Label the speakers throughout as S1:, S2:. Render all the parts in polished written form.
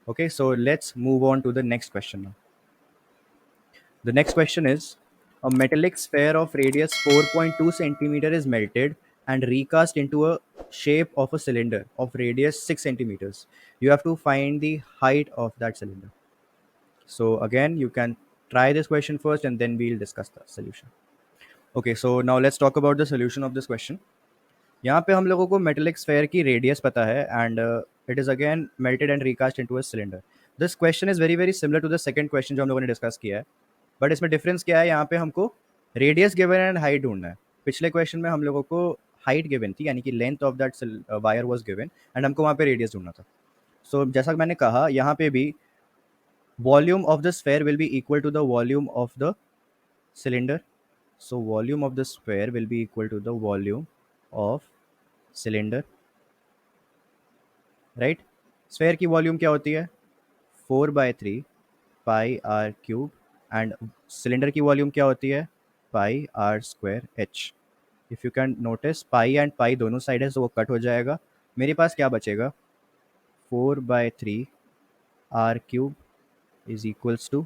S1: Okay, so let's move on to the next question now. The next question is, a metallic sphere of radius 4.2 centimeter is melted and recast into a shape of a cylinder of radius 6 centimeters. You have to find the height of that cylinder. So again, you can try this question first and then we'll discuss the solution. Okay, so now let's talk about the solution of this question. यहाँ पे हम लोगों को metallic sphere की radius पता है and it is again melted and recast into a cylinder. This question is very very similar to the second question जो हम लोगों ने डिस्कस किया है, बट इसमें डिफरेंस क्या है, यहाँ पे हमको रेडियस गिवन एंड हाइट ढूंढना है. पिछले क्वेश्चन में हम लोगों को हाइट गिवन थी, यानी कि length of that wire was given and हमको वहाँ पे रेडियस ढूंढना था. सो जैसा कि मैंने कहा, यहाँ पे भी volume of the sphere will be equal to the volume of the cylinder. So volume of the sphere will be equal to the volume of cylinder, right? Sphere की volume क्या होती है? 4/3 pi r cube and cylinder की volume क्या होती है? Pi r square h. If you can notice, pi and pi दोनों side है, तो वो कट हो जाएगा. मेरे पास क्या बचेगा? 4/3 r cube is equals to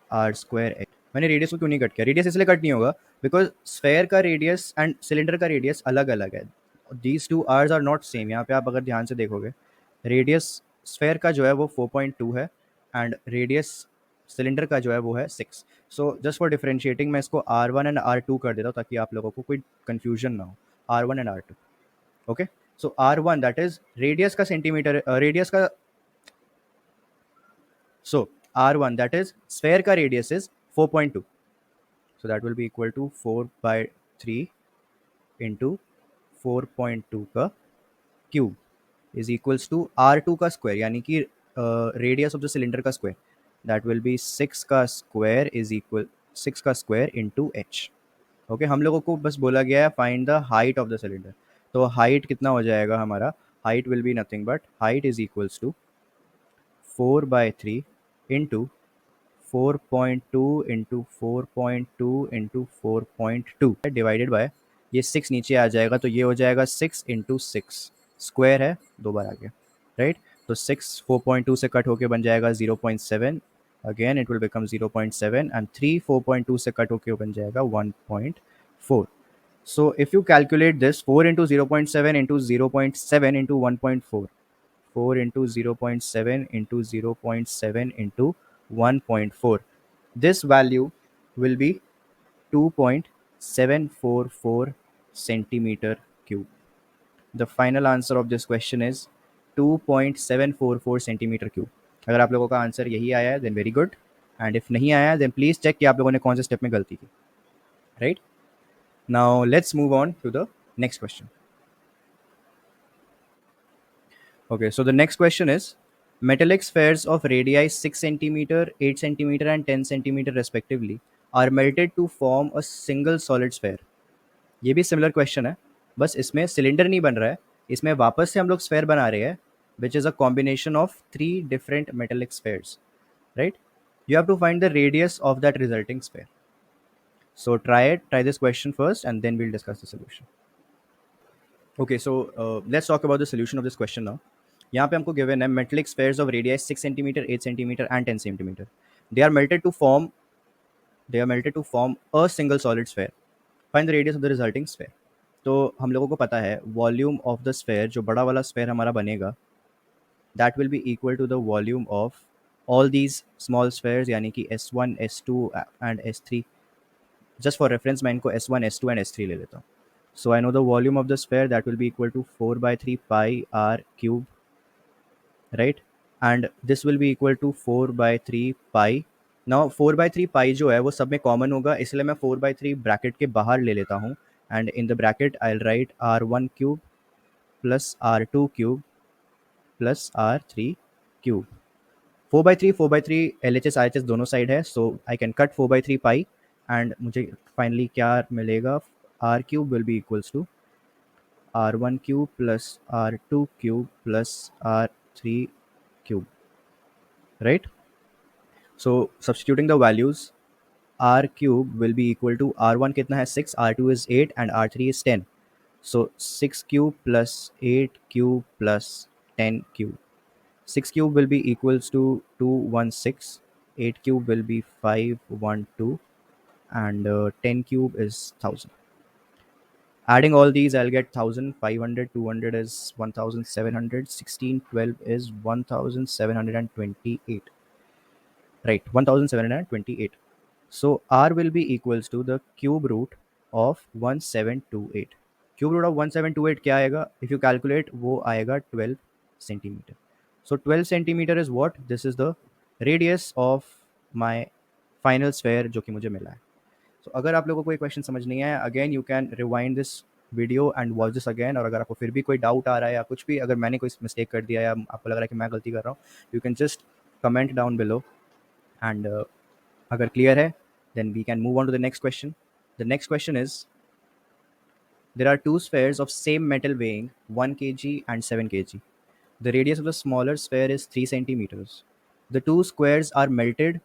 S1: r square h. मैंने रेडियस को क्यों नहीं कट किया? रेडियस इसलिए कट नहीं होगा बिकॉज स्फेयर का रेडियस एंड सिलेंडर का रेडियस अलग अलग है. These two R's are not same. यहाँ पे आप अगर ध्यान से देखोगे, रेडियस स्फेयर का जो है वो 4.2 है एंड रेडियस सिलेंडर का जो है वो है 6. सो जस्ट फॉर डिफरेंशिएटिंग मैं इसको R1 एंड R2 कर देता हूँ ताकि आप लोगों को कोई कन्फ्यूजन ना हो. R1 and R2. Okay, so R1 that is radius का सेंटीमीटर, रेडियस का, so R1 that is sphere का radius is 4.2, so that will be equal to 4/3 into 4.2 का cube is equals to R2 का square, यानी कि radius of the cylinder का square, that will be 6 का square is equal 6 का square into h. Okay, हम लोगों को बस बोला गया है find the height of the cylinder. तो हाइट कितना हो जाएगा हमारा? Height will be nothing but height is equals to 4/3 into 4.2 into 4.2 into 4.2 divided by, ये 6 नीचे आ जाएगा तो ये हो जाएगा 6 इंटू 6. स्क्वायर है, दो बार आ गया, राइट? तो 6 4.2 से कट होके बन जाएगा 0.7. Again it will become 0.7 and 3 4.2 से कट होके बन जाएगा 1.4. So if you calculate this, 4 into 0.7 into 0.7 into 1.4, 4 into 0.7 into 0.7 into 1.4. This value will be 2.744 centimeter cube. The final answer of this question is 2.744 centimeter cube. अगर आप लोगों का answer यही आया है then very good, and if नहीं आया then please check कि आप लोगों ने कौन से स्टेप में गलती की. Right? Now let's move on to the next question. Okay, so the next question is, metallic spheres of radii 6 centimeter, 8 centimeter and 10 centimeter respectively are melted to form a single solid sphere. ये भी similar question है, बस इसमें cylinder नहीं बन रहा है, इसमें वापस से हम लोग स्फेयर बना रहे हैं which is a combination of 3 different metallic spheres, right? You have to find the radius of that resulting sphere. So try this question first and then we'll discuss the solution. Okay, so let's talk about the solution of this question now. यहाँ पे हमको given है metallic spheres of radius 6 centimetre, 8 centimetre and 10 centimetre. They are melted to form a single solid sphere. Find the radius of the resulting sphere. तो हम लोगों को पता है वॉल्यूम ऑफ द स्फेयर, जो बड़ा वाला स्फेयर हमारा बनेगा, that will be equal to the volume of all these small spheres, यानी कि S1 S2 and S3. Just for reference मैं इनको S1 S2 एंड S3 ले लेता हूँ. So I know the volume of the sphere, that will be equal to 4/3 pi r cube, right? And this will be equal to 4/3 pi. Now 4/3 pi जो है वो सब में कॉमन होगा, इसलिए मैं 4/3 ब्रैकेट के बाहर ले लेता हूँ and in the bracket I will write R1 cube plus R2 cube plus R3 cube. 4/3 LHS RHS दोनों साइड है, so I can cut 4/3 pi and मुझे फाइनली क्या मिलेगा? R cube will be equals to R1 cube plus R2 cube plus R3 cube, right? So substituting the values, R cube will be equal to R1 कितना है 6, R2 is 8 and R3 is 10. So 6 cube plus 8 cube plus 10 cube. 6 cube will be equals to 216, 8 cube will be 512, and 10 cube is 1000. Adding all these, I'll get 1500, 200 is 1700, 16, 12 is 1728, right? 1728. So R will be equals to the cube root of 1728. Cube root of 1728 क्या आएगा? If you calculate, वो आएगा 12 centimeter. So 12 centimeter is what? This is the radius of my final sphere जो कि मुझे मिला है. So अगर आप लोगों को कोई क्वेश्चन समझ नहीं आया, again you can rewind this video and watch this again. और अगर आपको फिर भी कोई डाउट आ रहा है या कुछ भी, अगर मैंने कोई मिस्टेक कर दिया या आपको लग रहा है कि मैं गलती कर रहा हूँ, you can just comment down below. And अगर क्लियर है, then we can move on to the next question. The next question is, there are two spheres of same metal weighing 1 kg and 7 kg. The radius of the smaller sphere is 3 centimeters. The two squares are melted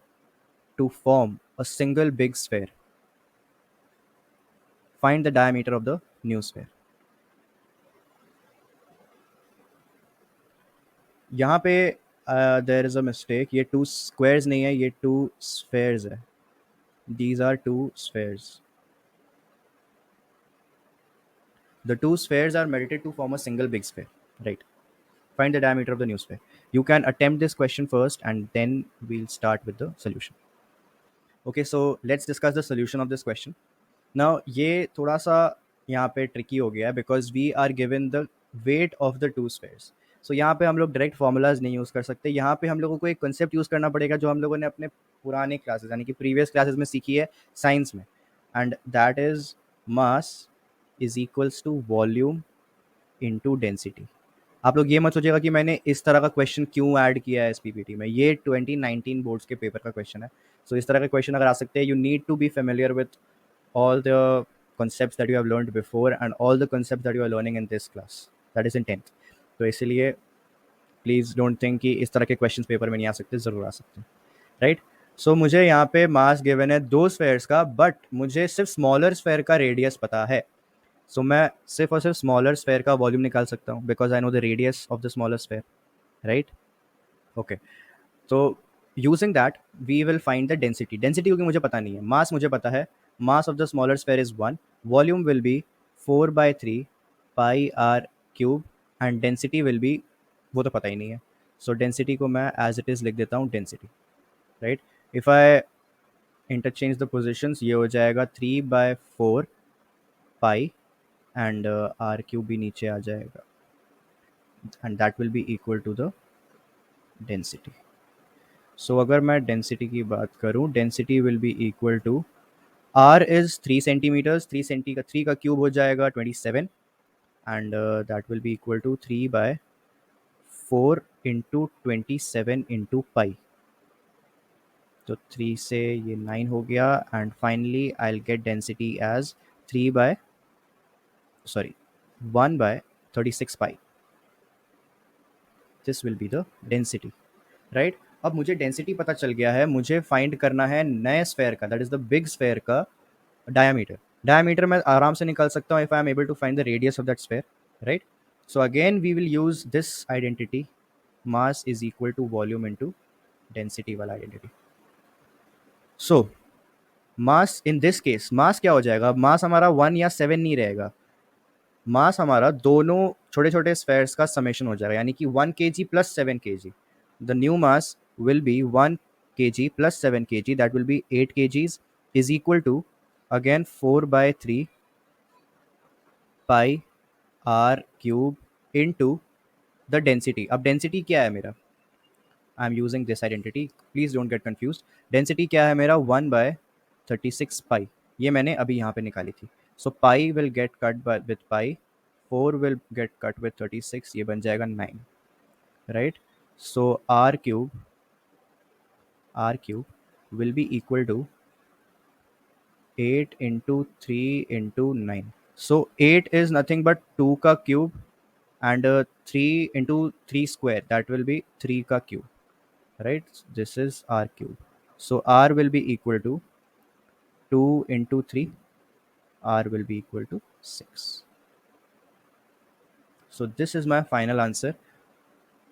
S1: to form a single big sphere. Find the diameter of the new sphere. यहाँ पे there is a mistake. ये two squares नहीं है, ये two spheres है. These are two spheres. The two spheres are melted to form a single big sphere, right? Find the diameter of the new sphere. You can attempt this question first and then we'll start with the solution. Okay, so let's discuss the solution of this question. Now ये थोड़ा सा यहाँ पे tricky हो गया है because we are given the weight of the two spheres. So यहाँ पे हम लोग डायरेक्ट फॉर्मूलाज नहीं यूज़ कर सकते. यहाँ पे हम लोगों को एक कंसेप्ट यूज़ करना पड़ेगा जो हम लोगों ने अपने पुराने क्लासेस यानी कि प्रीवियस क्लासेस में सीखी है साइंस में. And that is mass is equals to volume into density. आप लोग ये मत सोचिएगा कि मैंने इस तरह का क्वेश्चन क्यों ऐड किया है इस पीपीटी में. ये 2019 बोर्ड्स के पेपर का क्वेश्चन है. सो इस तरह के क्वेश्चन अगर आ सकते हैं, you need to be familiar with all the concepts that you have learned before and all the concepts that you are learning in this class, that is in 10th. तो इसीलिए प्लीज़ डोंट थिंक कि इस तरह के questions paper में नहीं आ सकते. ज़रूर आ सकते हैं, राइट? सो मुझे यहाँ पे मास गिवन है दो स्फेयर्स का, बट मुझे सिर्फ स्मॉलर स्फेयर का रेडियस पता है. सो मैं सिर्फ और सिर्फ स्मॉलर स्फेयर का वॉल्यूम निकाल सकता हूँ because I know the radius of the smaller sphere, right? Okay, तो using that we will find the density. Density क्योंकि मुझे पता नहीं है, मास मुझे पता है. Mass of the smaller sphere is 1, volume will be 4/3 pi R cube and density will be, वो तो पता ही नहीं है. सो डेंसिटी को मैं एज इट इज़ लिख देता हूँ density, right? If I interchange the positions, ये हो जाएगा 3/4 पाई एंड आर क्यूब भी नीचे आ जाएगा and that will be equal to the density. So अगर मैं डेंसिटी की बात करूँ, density will be equal to R is 3 centimeters. 3 का क्यूब हो जाएगा 27 and that will be equal to 3/4 into 27 into pi. तो 3 से ये 9 हो गया and finally I'll get density as 1/36 pi. This will be the density, right? अब मुझे डेंसिटी पता चल गया है, मुझे फाइंड करना है नए स्फेयर का, that is the big sphere का डायमीटर. डायमीटर मैं आराम से निकाल सकता हूँ if I am able to find the radius of that sphere, right? So again we will use this identity, mass is equal to volume into density वाला identity. So mass in this case, mass क्या हो जाएगा? mass हमारा 1 या 7 नहीं रहेगा. मास हमारा दोनों छोटे छोटे स्फेयर्स का समेशन हो जाएगा, यानी कि 1 kg plus 7 kg. The new mass will be 1 kg plus 7 kg, that will be 8 kgs, is equal to again 4/3 pi r cube into the density. अब डेंसिटी क्या है मेरा? I am using this identity, please don't get confuse. Density क्या है मेरा? 1/36 पाई. ये मैंने अभी यहाँ पे निकाली थी. So pi will get cut with pi, 4 will get cut with 36, ये बन जाएगा 9, right? So R cube will be equal to 8 into 3 into 9. So 8 is nothing but 2 का cube and 3 into 3 square, that will be 3 का cube, right? This is r cube. So r will be equal to 2 into 3, r will be equal to 6. So this is my final answer.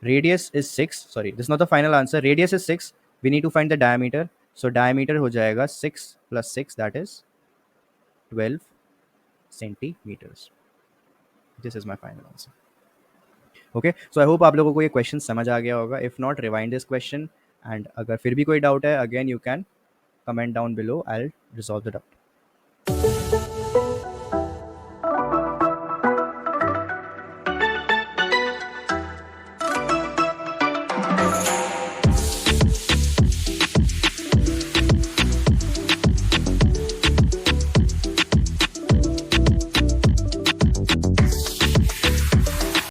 S1: radius is 6, sorry, this is not the final answer. Radius is 6, we need to find the diameter. So diameter हो जाएगा 6 plus 6, that is 12 centimeters. This is my final answer. Okay, so I hope आप लोगों को ये question समझ आ गया होगा. If not, rewind this question, and अगर फिर भी कोई डाउट है, again you can comment down below, I'll resolve the doubt.